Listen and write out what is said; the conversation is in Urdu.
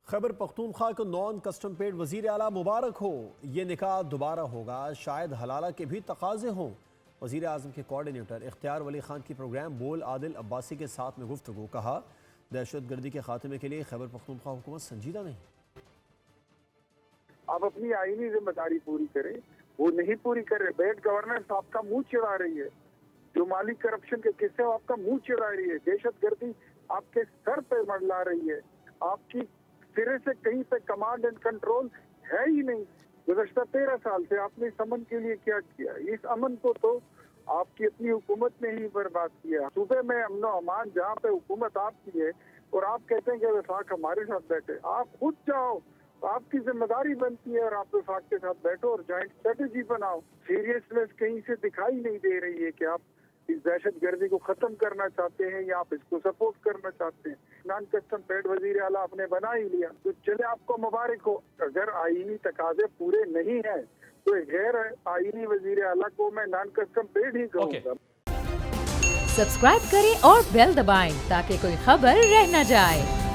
خیبر پختونخوا کو نان کسٹم پیڈ وزیر اعلیٰ مبارک ہو۔ یہ نکاح دوبارہ ہوگا، شاید حلالہ کے بھی تقاضے ہوں۔ وزیر اعظم کے کوارڈینیٹر اختیار ولی خان کی پروگرام بول عادل عباسی کے ساتھ میں گفتگو، کہا دہشت گردی کے خاتمے کے لیے خیبر پختونخوا حکومت سنجیدہ نہیں۔ آپ اپنی آئینی ذمہ داری پوری کریں، وہ نہیں پوری کر رہے۔ بیڈ گورننس آپ کا منہ چڑھا رہی ہے، جو مالی کرپشن کے قصے آپ کا منہ چڑھا رہی ہے، دہشت گردی آپ کے سر پہ منڈلا رہی ہے، آپ کی سرے سے کہیں پہ کمانڈ اینڈ کنٹرول ہے ہی نہیں۔ گزشتہ 13 سال سے آپ نے اس امن کے لیے کیا کیا؟ اس امن کو تو آپ کی اپنی حکومت نے ہی برباد کیا۔ صوبے میں امن و امان جہاں پہ حکومت آپ کی ہے اور آپ کہتے ہیں کہ وفاق ہمارے ساتھ بیٹھے، آپ خود جاؤ، آپ کی ذمہ داری بنتی ہے اور آپ وفاق کے ساتھ بیٹھو اور جوائنٹ اسٹریٹجی بناؤ۔ سیریسنس کہیں سے دکھائی نہیں دے رہی ہے کہ آپ اس دہشت گردی کو ختم کرنا چاہتے ہیں یا آپ اس کو سپورٹ کرنا چاہتے ہیں۔ نان کسٹم پیڈ وزیر اعلیٰ آپ نے بنا ہی لیا تو چلے آپ کو مبارک ہو۔ اگر آئینی تقاضے پورے نہیں ہیں تو غیر آئینی وزیر اعلیٰ کو میں نان کسٹم پیڈ ہی کہوں گا۔ سبسکرائب کریں اور بیل دبائیں تاکہ کوئی خبر رہ نہ جائے۔